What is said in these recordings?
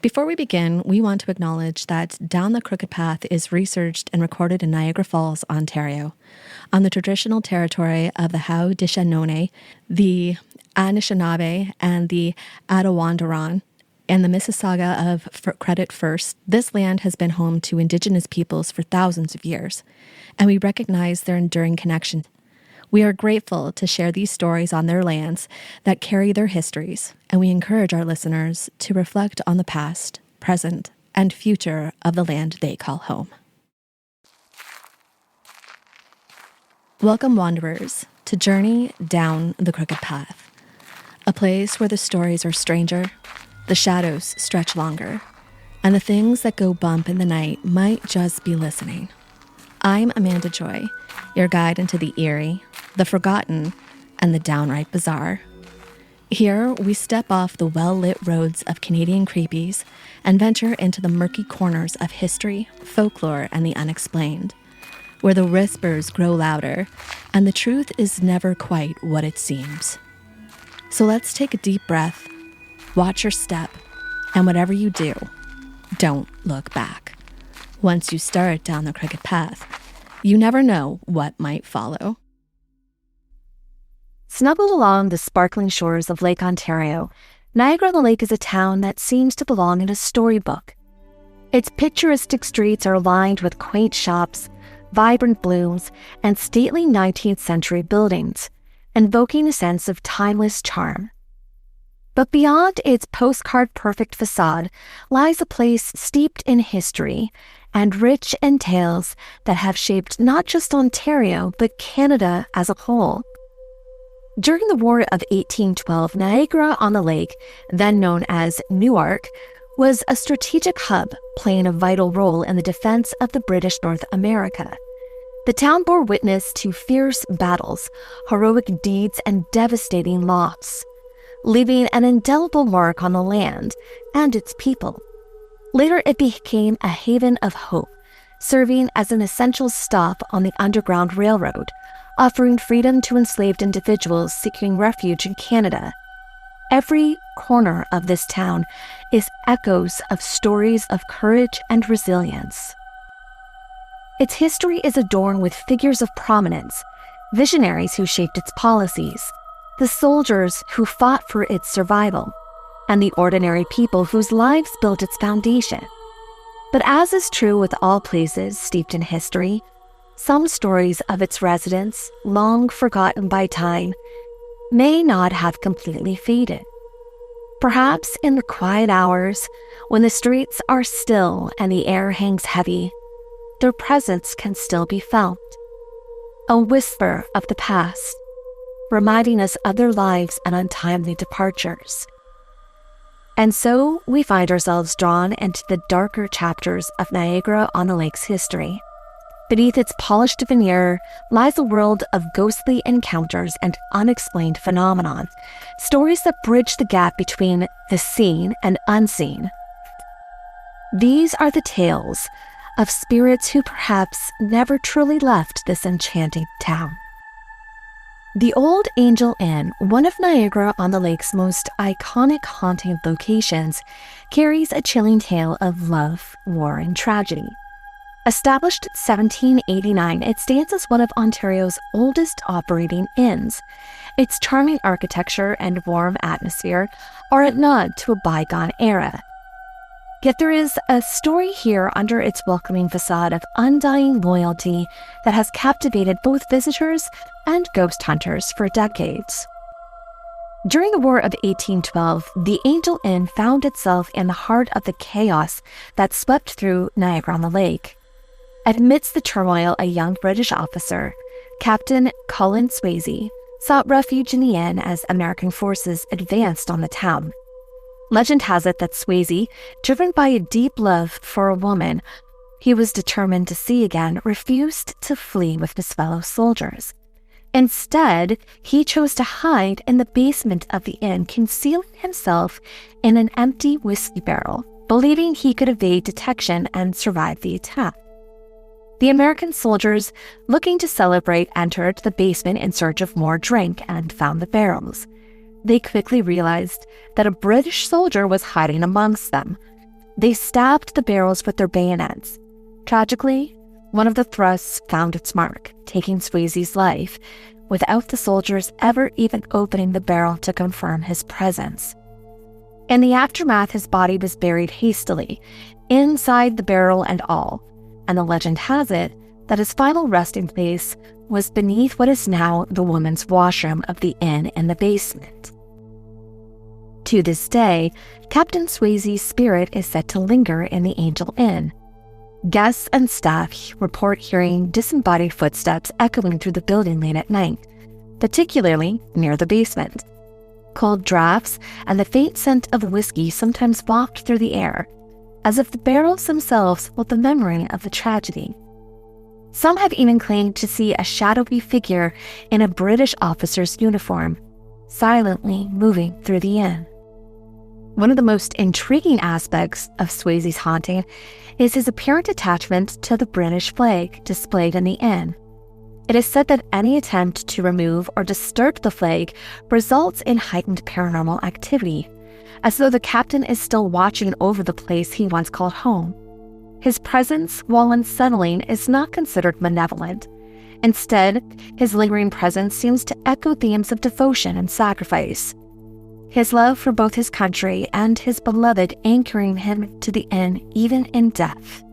Before we begin, we want to acknowledge that Down the Crooked Path is researched and recorded in Niagara Falls, Ontario, on the traditional territory of the Haudenosaunee, the Anishinaabe, and the Attawandaron, and the Mississauga of Credit First. This land has been home to Indigenous peoples for thousands of years, and we recognize their enduring connection. We are grateful to share these stories on their lands that carry their histories, and we encourage our listeners to reflect on the past, present, and future of the land they call home. Welcome, wanderers, to Journey Down the Crooked Path, a place where the stories are stranger, the shadows stretch longer, and the things that go bump in the night might just be listening. I'm Amanda Joy, your guide into the eerie, the forgotten, and the downright bizarre. Here, we step off the well-lit roads of Canadian creepies and venture into the murky corners of history, folklore, and the unexplained, where the whispers grow louder and the truth is never quite what it seems. So let's take a deep breath, watch your step, and whatever you do, don't look back. Once you start down the crooked path, you never know what might follow. Snuggled along the sparkling shores of Lake Ontario, Niagara-on-the-Lake is a town that seems to belong in a storybook. Its picturesque streets are lined with quaint shops, vibrant blooms, and stately 19th century buildings, invoking a sense of timeless charm. But beyond its postcard-perfect facade lies a place steeped in history and rich in tales that have shaped not just Ontario, but Canada as a whole. During the War of 1812, Niagara-on-the-Lake, then known as Newark, was a strategic hub playing a vital role in the defense of the British North America. The town bore witness to fierce battles, heroic deeds, and devastating loss, leaving an indelible mark on the land and its people. Later, it became a haven of hope, serving as an essential stop on the Underground Railroad, offering freedom to enslaved individuals seeking refuge in Canada. Every corner of this town is echoes of stories of courage and resilience. Its history is adorned with figures of prominence, visionaries who shaped its policies, the soldiers who fought for its survival, and the ordinary people whose lives built its foundation. But as is true with all places steeped in history, some stories of its residents, long forgotten by time, may not have completely faded. Perhaps in the quiet hours, when the streets are still and the air hangs heavy, their presence can still be felt. A whisper of the past, reminding us of their lives and untimely departures. And so we find ourselves drawn into the darker chapters of Niagara-on-the-Lake's history. Beneath its polished veneer lies a world of ghostly encounters and unexplained phenomenon, stories that bridge the gap between the seen and unseen. These are the tales of spirits who perhaps never truly left this enchanting town. The Old Angel Inn, one of Niagara-on-the-Lake's most iconic haunting locations, carries a chilling tale of love, war, and tragedy. Established in 1789, it stands as one of Ontario's oldest operating inns. Its charming architecture and warm atmosphere are a nod to a bygone era. Yet there is a story here under its welcoming facade of undying loyalty that has captivated both visitors and ghost hunters for decades. During the War of 1812, the Angel Inn found itself in the heart of the chaos that swept through Niagara-on-the-Lake. Amidst the turmoil, a young British officer, Captain Colin Swayze, sought refuge in the inn as American forces advanced on the town. Legend has it that Swayze, driven by a deep love for a woman he was determined to see again, refused to flee with his fellow soldiers. Instead, he chose to hide in the basement of the inn, concealing himself in an empty whiskey barrel, believing he could evade detection and survive the attack. The American soldiers, looking to celebrate, entered the basement in search of more drink and found the barrels. They quickly realized that a British soldier was hiding amongst them, They stabbed the barrels with their bayonets. Tragically, one of the thrusts found its mark, taking Swayze's life, without the soldiers ever even opening the barrel to confirm his presence. In the aftermath, his body was buried hastily, inside the barrel and all, and the legend has it that his final resting place was beneath what is now the women's washroom of the inn in the basement. To this day, Captain Swayze's spirit is said to linger in the Angel Inn. Guests and staff report hearing disembodied footsteps echoing through the building late at night, particularly near the basement. Cold drafts and the faint scent of whiskey sometimes wafted through the air, as if the barrels themselves held the memory of the tragedy. Some have even claimed to see a shadowy figure in a British officer's uniform, silently moving through the inn. One of the most intriguing aspects of Swayze's haunting is his apparent attachment to the British flag displayed in the inn. It is said that any attempt to remove or disturb the flag results in heightened paranormal activity, as though the captain is still watching over the place he once called home. His presence, while unsettling, is not considered malevolent. Instead, his lingering presence seems to echo themes of devotion and sacrifice. His love for both his country and his beloved anchoring him to the inn even in death.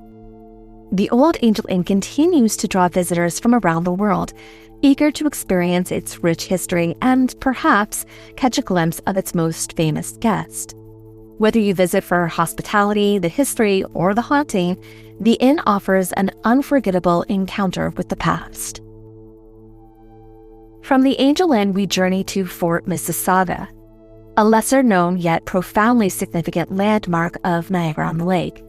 The Old Angel Inn continues to draw visitors from around the world, eager to experience its rich history and perhaps catch a glimpse of its most famous guest. Whether you visit for hospitality, the history, or the haunting, the inn offers an unforgettable encounter with the past. From the Angel Inn, we journey to Fort Mississauga, a lesser-known yet profoundly significant landmark of Niagara-on-the-Lake.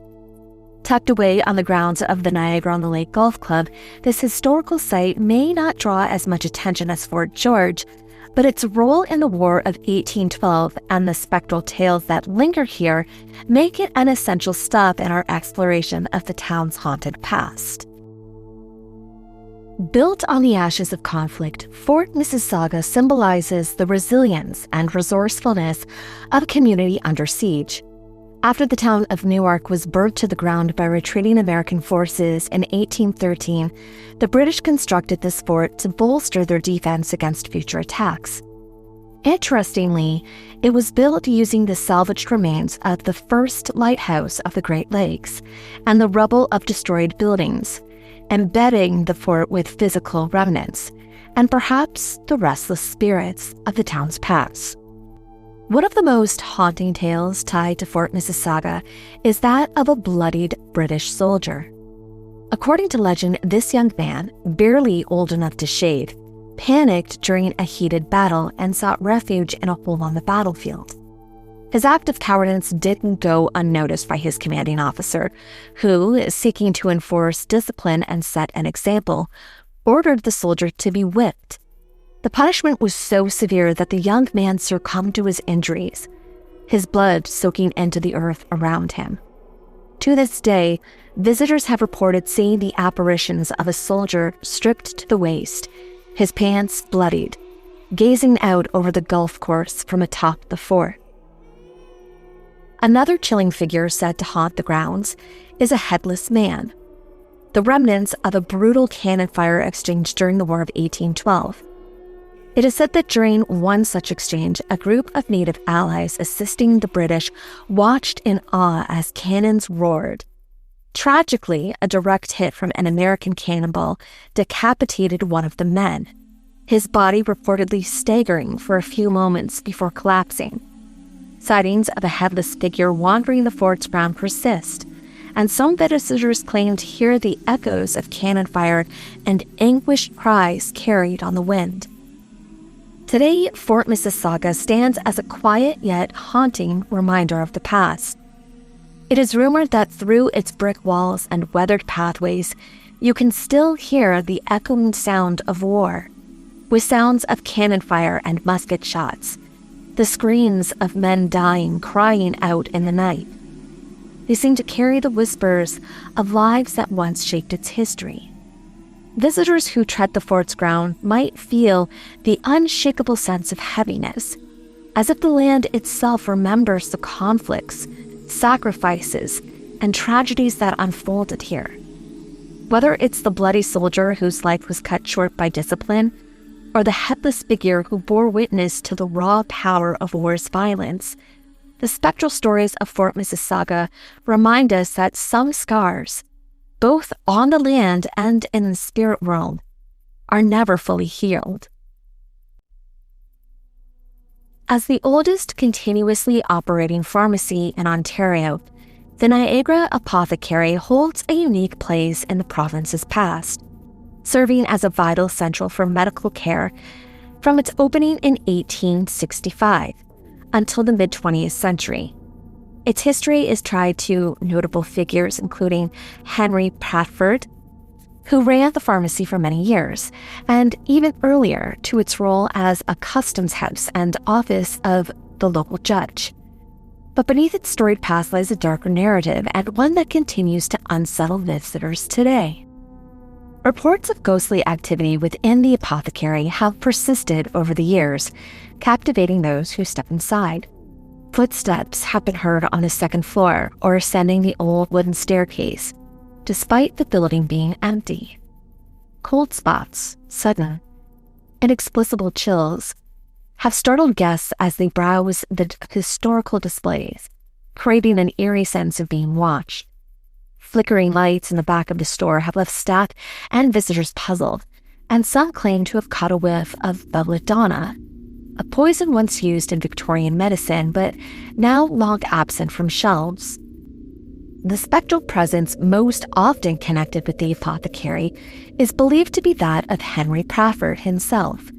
Tucked away on the grounds of the Niagara-on-the-Lake Golf Club, this historical site may not draw as much attention as Fort George, but its role in the War of 1812 and the spectral tales that linger here make it an essential stop in our exploration of the town's haunted past. Built on the ashes of conflict, Fort Mississauga symbolizes the resilience and resourcefulness of a community under siege. After the town of Newark was burnt to the ground by retreating American forces in 1813, the British constructed this fort to bolster their defense against future attacks. Interestingly, it was built using the salvaged remains of the first lighthouse of the Great Lakes and the rubble of destroyed buildings, embedding the fort with physical remnants and perhaps the restless spirits of the town's past. One of the most haunting tales tied to Fort Mississauga is that of a bloodied British soldier. According to legend, this young man, barely old enough to shave, panicked during a heated battle and sought refuge in a hole on the battlefield. His act of cowardice didn't go unnoticed by his commanding officer, who, seeking to enforce discipline and set an example, ordered the soldier to be whipped. The punishment was so severe that the young man succumbed to his injuries, his blood soaking into the earth around him. To this day, visitors have reported seeing the apparitions of a soldier stripped to the waist, his pants bloodied, gazing out over the golf course from atop the fort. Another chilling figure said to haunt the grounds is a headless man, the remnants of a brutal cannon fire exchange during the War of 1812. It is said that during one such exchange, a group of native allies assisting the British watched in awe as cannons roared. Tragically, a direct hit from an American cannonball decapitated one of the men, his body reportedly staggering for a few moments before collapsing. Sightings of a headless figure wandering the fort's ground persist, and some visitors claim to hear the echoes of cannon fire and anguished cries carried on the wind. Today, Fort Mississauga stands as a quiet yet haunting reminder of the past. It is rumored that through its brick walls and weathered pathways, you can still hear the echoing sound of war, with sounds of cannon fire and musket shots, the screams of men dying, crying out in the night. They seem to carry the whispers of lives that once shaped its history. Visitors who tread the fort's ground might feel the unshakable sense of heaviness, as if the land itself remembers the conflicts, sacrifices, and tragedies that unfolded here. Whether it's the bloody soldier whose life was cut short by discipline, or the headless figure who bore witness to the raw power of war's violence, the spectral stories of Fort Mississauga remind us that some scars, both on the land and in the spirit world, are never fully healed. As the oldest continuously operating pharmacy in Ontario, the Niagara Apothecary holds a unique place in the province's past, serving as a vital central for medical care from its opening in 1865 until the mid-20th century. Its history is tied to notable figures including Henry Bradford, who ran the pharmacy for many years, and even earlier to its role as a customs house and office of the local judge. But beneath its storied past lies a darker narrative, and one that continues to unsettle visitors today. Reports of ghostly activity within the apothecary have persisted over the years, captivating those who step inside. Footsteps have been heard on the second floor or ascending the old wooden staircase, despite the building being empty. Cold spots, sudden, inexplicable chills, have startled guests as they browse the historical displays, creating an eerie sense of being watched. Flickering lights in the back of the store have left staff and visitors puzzled, and some claim to have caught a whiff of belladonna, a poison once used in Victorian medicine but now long absent from shelves. The spectral presence most often connected with the apothecary is believed to be that of Henry Bradford himself.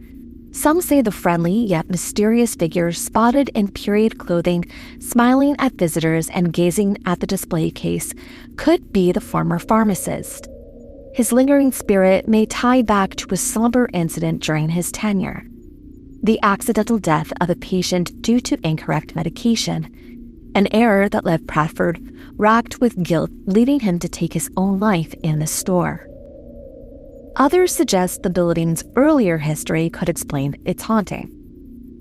Some say the friendly yet mysterious figure spotted in period clothing, smiling at visitors and gazing at the display case, could be the former pharmacist. His lingering spirit may tie back to a somber incident during his tenure: the accidental death of a patient due to incorrect medication, an error that left Bradford racked with guilt, leading him to take his own life in the store. Others suggest the building's earlier history could explain its haunting.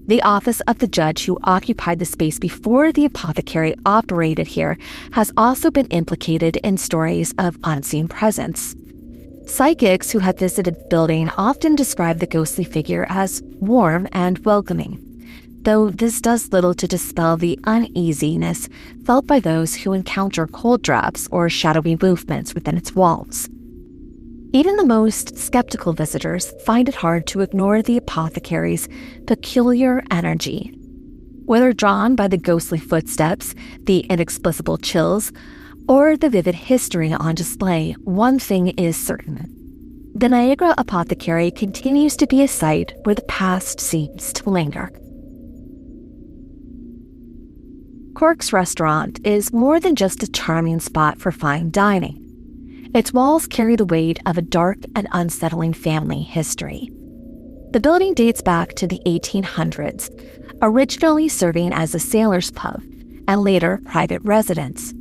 The office of the judge who occupied the space before the apothecary operated here has also been implicated in stories of unseen presence. Psychics who have visited the building often describe the ghostly figure as warm and welcoming, though this does little to dispel the uneasiness felt by those who encounter cold drops or shadowy movements within its walls. Even the most skeptical visitors find it hard to ignore the apothecary's peculiar energy. Whether drawn by the ghostly footsteps, the inexplicable chills, or the vivid history on display, one thing is certain: the Niagara Apothecary continues to be a site where the past seems to linger. Cork's restaurant is more than just a charming spot for fine dining. Its walls carry the weight of a dark and unsettling family history. The building dates back to the 1800s, originally serving as a sailor's pub and later private residence.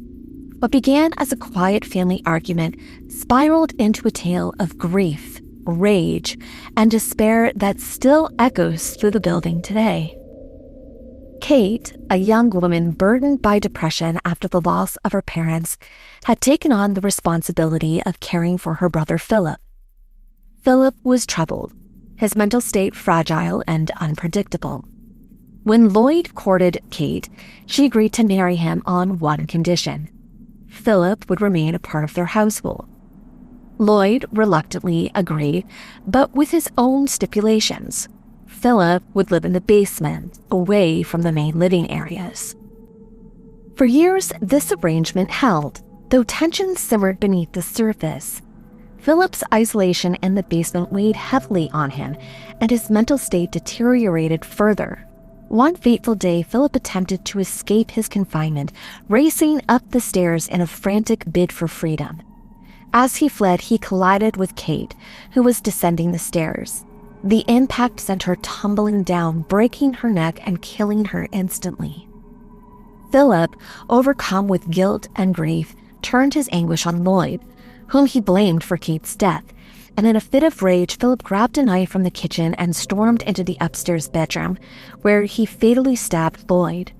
What began as a quiet family argument spiraled into a tale of grief, rage, and despair that still echoes through the building today. Kate, a young woman burdened by depression after the loss of her parents, had taken on the responsibility of caring for her brother Philip. Philip was troubled, his mental state fragile and unpredictable. When Lloyd courted Kate, she agreed to marry him on one condition: Philip would remain a part of their household. Lloyd reluctantly agreed, but with his own stipulations. Philip would live in the basement, away from the main living areas. For years, this arrangement held, though tensions simmered beneath the surface. Philip's isolation in the basement weighed heavily on him, and his mental state deteriorated further. One fateful day, Philip attempted to escape his confinement, racing up the stairs in a frantic bid for freedom. As he fled, he collided with Kate, who was descending the stairs. The impact sent her tumbling down, breaking her neck and killing her instantly. Philip, overcome with guilt and grief, turned his anguish on Lloyd, whom he blamed for Kate's death, and in a fit of rage, Philip grabbed a knife from the kitchen and stormed into the upstairs bedroom, where he fatally stabbed Lloyd.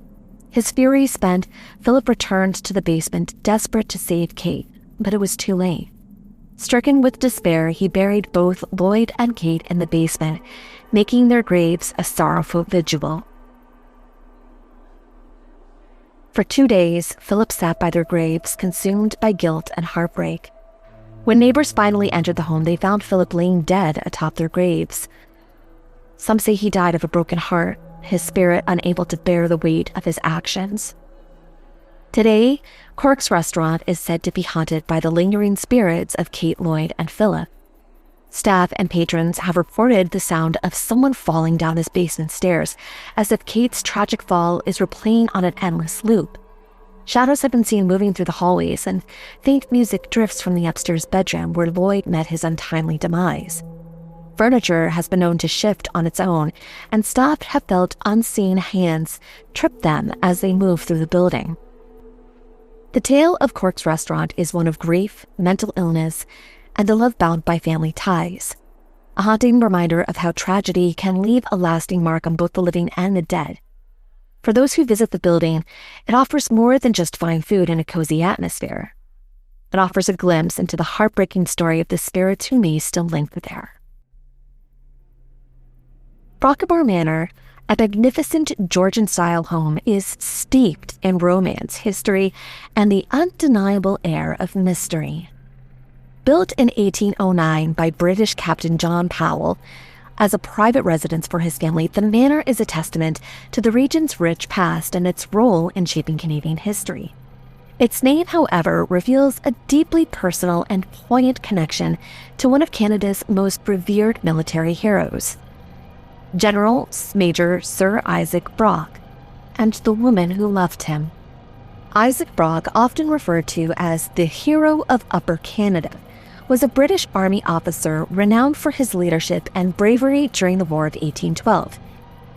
His fury spent, Philip returned to the basement, desperate to save Kate, but it was too late. Stricken with despair, he buried both Lloyd and Kate in the basement, making their graves a sorrowful vigil. For 2 days, Philip sat by their graves, consumed by guilt and heartbreak. When neighbors finally entered the home, they found Philip laying dead atop their graves. Some say he died of a broken heart, his spirit unable to bear the weight of his actions. Today, Cork's restaurant is said to be haunted by the lingering spirits of Kate, Lloyd, and Philip. Staff and patrons have reported the sound of someone falling down his basement stairs, as if Kate's tragic fall is replaying on an endless loop. Shadows have been seen moving through the hallways, and faint music drifts from the upstairs bedroom where Lloyd met his untimely demise. Furniture has been known to shift on its own, and staff have felt unseen hands trip them as they move through the building. The tale of Cork's restaurant is one of grief, mental illness, and a love bound by family ties. A haunting reminder of how tragedy can leave a lasting mark on both the living and the dead. For those who visit the building, it offers more than just fine food and a cozy atmosphere. It offers a glimpse into the heartbreaking story of the spirits who may still linger there. Brockmore Manor, a magnificent Georgian-style home, is steeped in romance, history, and the undeniable air of mystery. Built in 1809 by British Captain John Powell as a private residence for his family, the manor is a testament to the region's rich past and its role in shaping Canadian history. Its name, however, reveals a deeply personal and poignant connection to one of Canada's most revered military heroes, General Major Sir Isaac Brock, and the woman who loved him. Isaac Brock, often referred to as the Hero of Upper Canada, was a British Army officer renowned for his leadership and bravery during the War of 1812.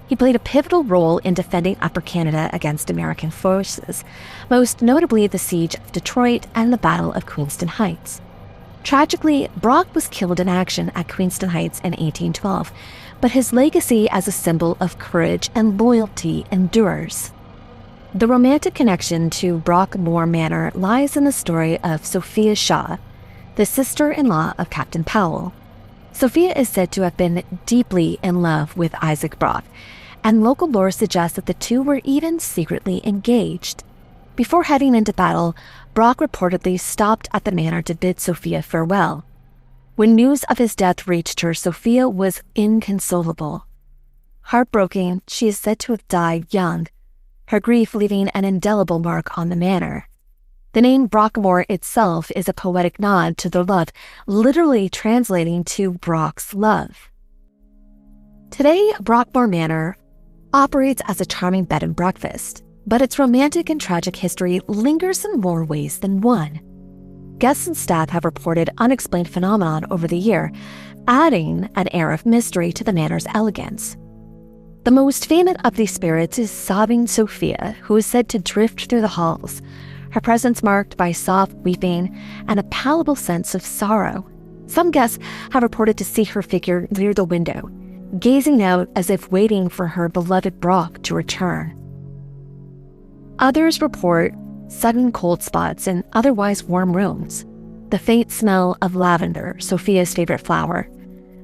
He played a pivotal role in defending Upper Canada against American forces, most notably the Siege of Detroit and the Battle of Queenston Heights. Tragically, Brock was killed in action at Queenston Heights in 1812, but his legacy as a symbol of courage and loyalty endures. The romantic connection to Brockmore Manor lies in the story of Sophia Shaw, the sister-in-law of Captain Powell. Sophia is said to have been deeply in love with Isaac Brock, and local lore suggests that the two were even secretly engaged. Before heading into battle, Brock reportedly stopped at the manor to bid Sophia farewell. When news of his death reached her, Sophia was inconsolable. Heartbroken, she is said to have died young, her grief leaving an indelible mark on the manor. The name Brockmore itself is a poetic nod to their love, literally translating to Brock's love. Today, Brockmore Manor operates as a charming bed and breakfast, but its romantic and tragic history lingers in more ways than one. Guests and staff have reported unexplained phenomenon over the year, adding an air of mystery to the manor's elegance. The most famous of these spirits is sobbing Sophia, who is said to drift through the halls, her presence marked by soft weeping and a palpable sense of sorrow. Some guests have reported to see her figure near the window, gazing out as if waiting for her beloved Brock to return. Others report sudden cold spots in otherwise warm rooms, the faint smell of lavender, Sophia's favorite flower,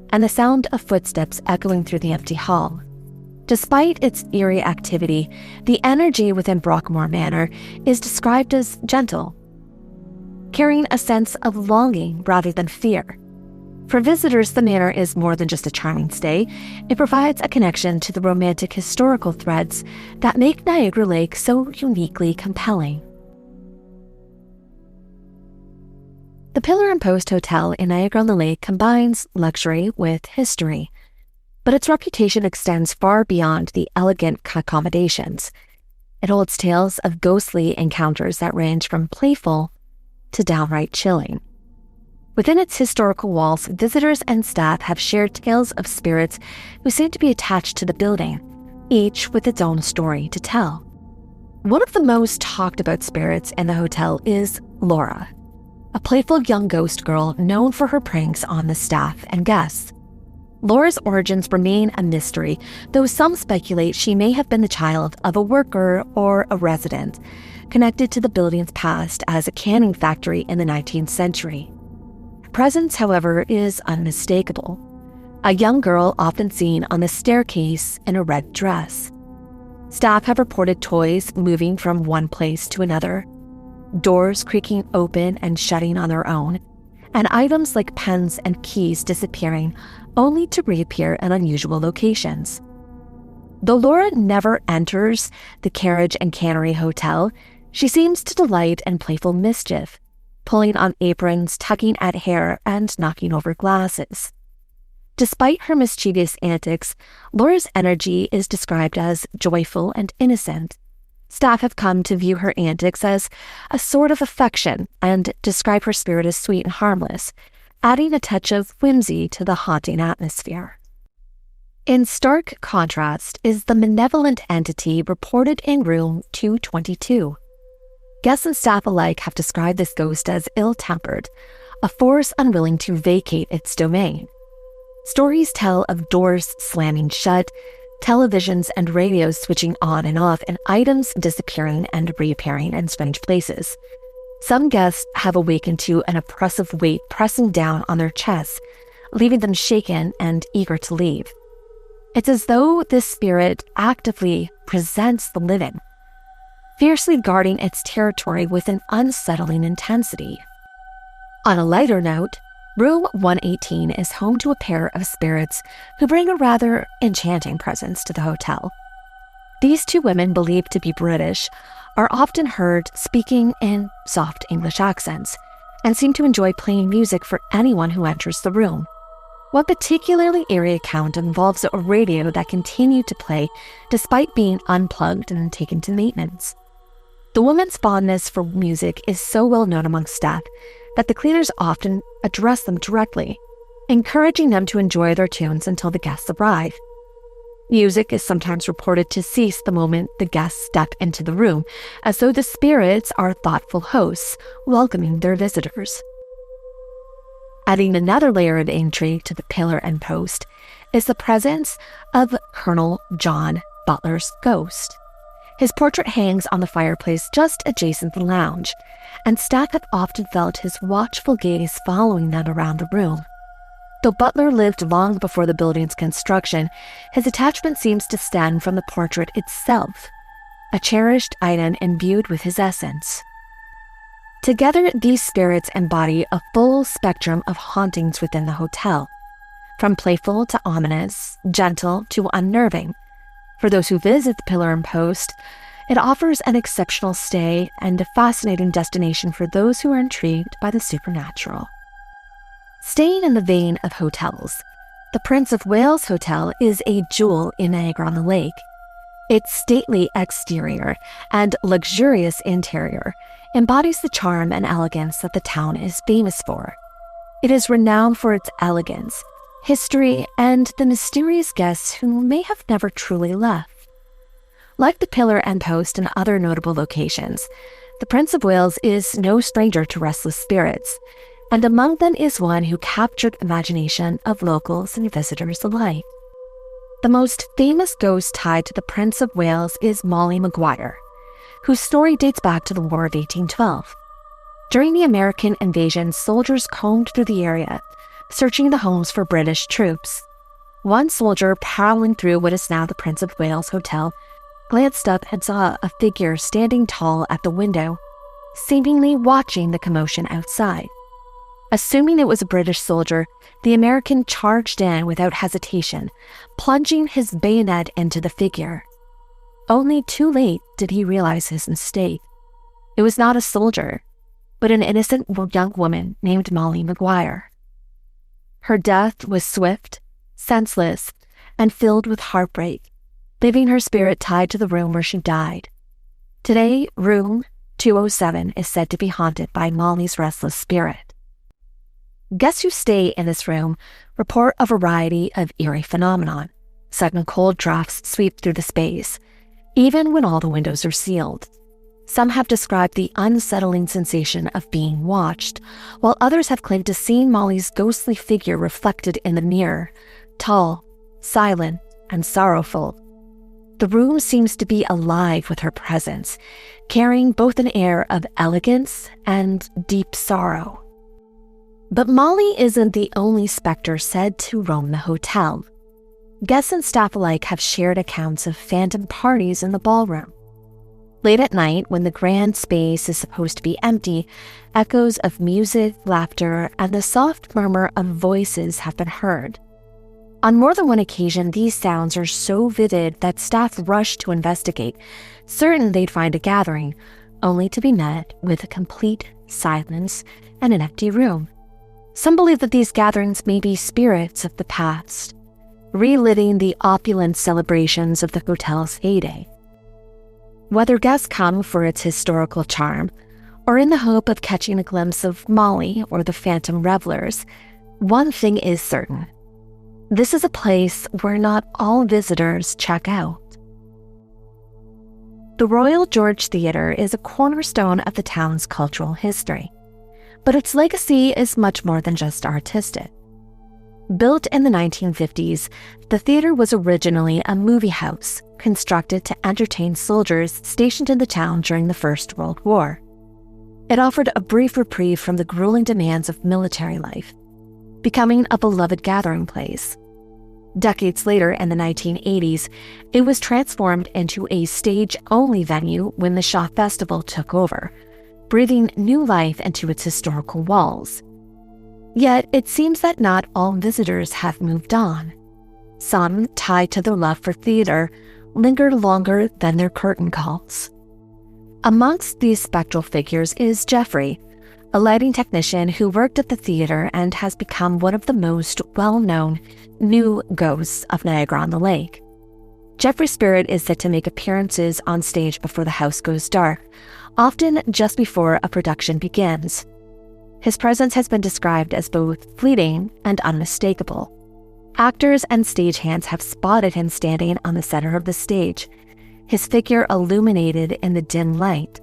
and the sound of footsteps echoing through the empty hall. Despite its eerie activity, the energy within Brockmore Manor is described as gentle, carrying a sense of longing rather than fear. For visitors, the manor is more than just a charming stay. It provides a connection to the romantic historical threads that make Niagara-Lake so uniquely compelling. The Pillar and Post Hotel in Niagara-on-the-Lake combines luxury with history, but its reputation extends far beyond the elegant accommodations. It holds tales of ghostly encounters that range from playful to downright chilling. Within its historical walls, visitors and staff have shared tales of spirits who seem to be attached to the building, each with its own story to tell. One of the most talked about spirits in the hotel is Laura, a playful young ghost girl known for her pranks on the staff and guests. Laura's origins remain a mystery, though some speculate she may have been the child of a worker or a resident, connected to the building's past as a canning factory in the 19th century. Her presence, however, is unmistakable. A young girl often seen on the staircase in a red dress. Staff have reported toys moving from one place to another, doors creaking open and shutting on their own, and items like pens and keys disappearing only to reappear in unusual locations. Though Laura never enters the Carriage and Cannery Hotel, she seems to delight in playful mischief, pulling on aprons, tugging at hair, and knocking over glasses. Despite her mischievous antics, Laura's energy is described as joyful and innocent. Staff have come to view her antics as a sort of affection and describe her spirit as sweet and harmless, adding a touch of whimsy to the haunting atmosphere. In stark contrast is the malevolent entity reported in room 222. Guests and staff alike have described this ghost as ill-tempered, a force unwilling to vacate its domain. Stories tell of doors slamming shut, televisions and radios switching on and off, and items disappearing and reappearing in strange places. Some guests have awakened to an oppressive weight pressing down on their chests, leaving them shaken and eager to leave. It's as though this spirit actively presents the living, fiercely guarding its territory with an unsettling intensity. On a lighter note, Room 118 is home to a pair of spirits who bring a rather enchanting presence to the hotel. These two women, believed to be British, are often heard speaking in soft English accents and seem to enjoy playing music for anyone who enters the room. One particularly eerie account involves a radio that continued to play despite being unplugged and taken to maintenance. The woman's fondness for music is so well known among staff that the cleaners often address them directly, encouraging them to enjoy their tunes until the guests arrive. Music is sometimes reported to cease the moment the guests step into the room, as though the spirits are thoughtful hosts welcoming their visitors. Adding another layer of intrigue to the pillar and post is the presence of Colonel John Butler's ghost. His portrait hangs on the fireplace just adjacent to the lounge, and staff have often felt his watchful gaze following them around the room. Though Butler lived long before the building's construction, his attachment seems to stem from the portrait itself, a cherished item imbued with his essence. Together, these spirits embody a full spectrum of hauntings within the hotel, from playful to ominous, gentle to unnerving. For those who visit the Pillar and Post, it offers an exceptional stay and a fascinating destination for those who are intrigued by the supernatural. Staying in the vein of hotels, the Prince of Wales Hotel is a jewel in Niagara-on-the-Lake. Its stately exterior and luxurious interior embodies the charm and elegance that the town is famous for. It is renowned for its elegance, history, and the mysterious guests who may have never truly left. Like the Pillar and Post and other notable locations, the Prince of Wales is no stranger to restless spirits, and among them is one who captured the imagination of locals and visitors alike. The most famous ghost tied to the Prince of Wales is Molly Maguire, whose story dates back to the War of 1812. During the American invasion, soldiers combed through the area, searching the homes for British troops. One soldier prowling through what is now the Prince of Wales Hotel glanced up and saw a figure standing tall at the window, seemingly watching the commotion outside. Assuming it was a British soldier, the American charged in without hesitation, plunging his bayonet into the figure. Only too late did he realize his mistake. It was not a soldier, but an innocent young woman named Molly Maguire. Her death was swift, senseless, and filled with heartbreak, leaving her spirit tied to the room where she died. Today, room 207 is said to be haunted by Molly's restless spirit. Guests who stay in this room report a variety of eerie phenomenon. Sudden cold drafts sweep through the space, even when all the windows are sealed. Some have described the unsettling sensation of being watched, while others have claimed to see Molly's ghostly figure reflected in the mirror, tall, silent, and sorrowful. The room seems to be alive with her presence, carrying both an air of elegance and deep sorrow. But Molly isn't the only specter said to roam the hotel. Guests and staff alike have shared accounts of phantom parties in the ballroom. Late at night, when the grand space is supposed to be empty, echoes of music, laughter, and the soft murmur of voices have been heard. On more than one occasion, these sounds are so vivid that staff rush to investigate, certain they'd find a gathering, only to be met with a complete silence and an empty room. Some believe that these gatherings may be spirits of the past, reliving the opulent celebrations of the hotel's heyday. Whether guests come for its historical charm, or in the hope of catching a glimpse of Molly or the phantom revelers, one thing is certain. This is a place where not all visitors check out. The Royal George Theatre is a cornerstone of the town's cultural history, but its legacy is much more than just artistic. Built in the 1950s, the theater was originally a movie house constructed to entertain soldiers stationed in the town during the First World War. It offered a brief reprieve from the grueling demands of military life, becoming a beloved gathering place. Decades later, in the 1980s, it was transformed into a stage-only venue when the Shaw Festival took over, breathing new life into its historical walls. Yet, it seems that not all visitors have moved on. Some, tied to their love for theater, linger longer than their curtain calls. Amongst these spectral figures is Jeffrey, a lighting technician who worked at the theater and has become one of the most well-known new ghosts of Niagara-on-the-Lake. Jeffrey's spirit is said to make appearances on stage before the house goes dark, often just before a production begins. His presence has been described as both fleeting and unmistakable. Actors and stagehands have spotted him standing on the center of the stage, his figure illuminated in the dim light.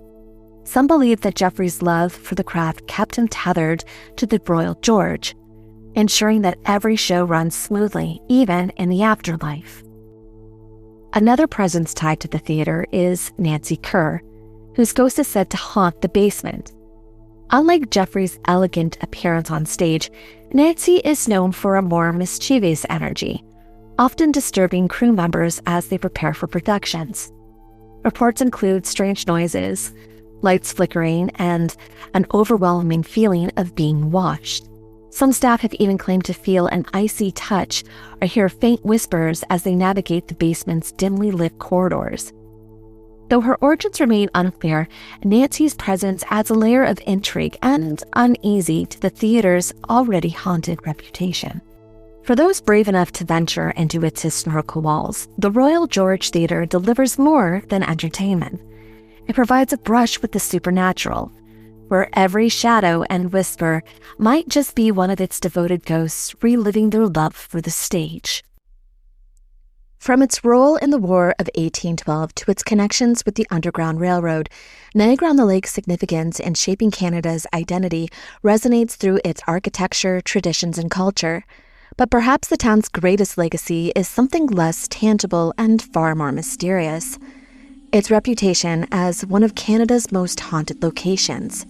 Some believe that Jeffrey's love for the craft kept him tethered to the Royal George, ensuring that every show runs smoothly, even in the afterlife. Another presence tied to the theater is Nancy Kerr, whose ghost is said to haunt the basement. Unlike Jeffrey's elegant appearance on stage, Nancy is known for a more mischievous energy, often disturbing crew members as they prepare for productions. Reports include strange noises, lights flickering, and an overwhelming feeling of being watched. Some staff have even claimed to feel an icy touch or hear faint whispers as they navigate the basement's dimly lit corridors. Though her origins remain unclear, Nancy's presence adds a layer of intrigue and uneasy to the theater's already haunted reputation. For those brave enough to venture into its historical walls, the Royal George Theatre delivers more than entertainment. It provides a brush with the supernatural, where every shadow and whisper might just be one of its devoted ghosts reliving their love for the stage. From its role in the War of 1812 to its connections with the Underground Railroad, Niagara-on-the-Lake's significance in shaping Canada's identity resonates through its architecture, traditions, and culture. But perhaps the town's greatest legacy is something less tangible and far more mysterious: its reputation as one of Canada's most haunted locations.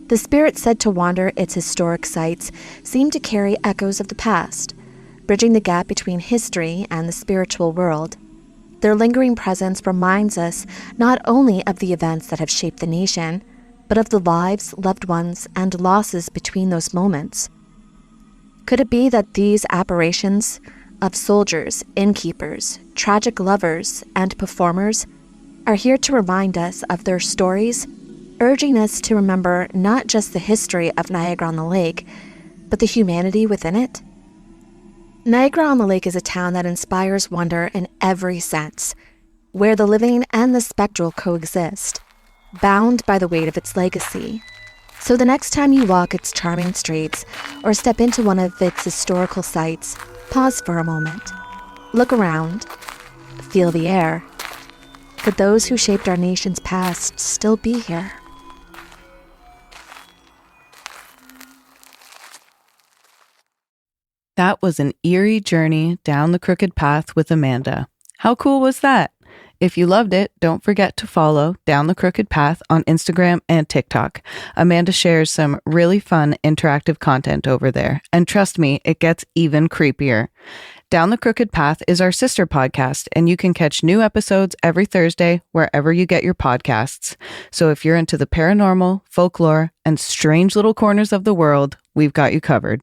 The spirits said to wander its historic sites seem to carry echoes of the past, bridging the gap between history and the spiritual world. Their lingering presence reminds us not only of the events that have shaped the nation, but of the lives, loved ones, and losses between those moments. Could it be that these apparitions of soldiers, innkeepers, tragic lovers, and performers are here to remind us of their stories, urging us to remember not just the history of Niagara-on-the-Lake, but the humanity within it? Niagara-on-the-Lake is a town that inspires wonder in every sense, where the living and the spectral coexist, bound by the weight of its legacy. So the next time you walk its charming streets or step into one of its historical sites, pause for a moment. Look around. Feel the air. Could those who shaped our nation's past still be here? That was an eerie journey down the crooked path with Amanda. How cool was that? If you loved it, don't forget to follow Down the Crooked Path on Instagram and TikTok. Amanda shares some really fun interactive content over there. And trust me, it gets even creepier. Down the Crooked Path is our sister podcast, and you can catch new episodes every Thursday wherever you get your podcasts. So if you're into the paranormal, folklore, and strange little corners of the world, we've got you covered.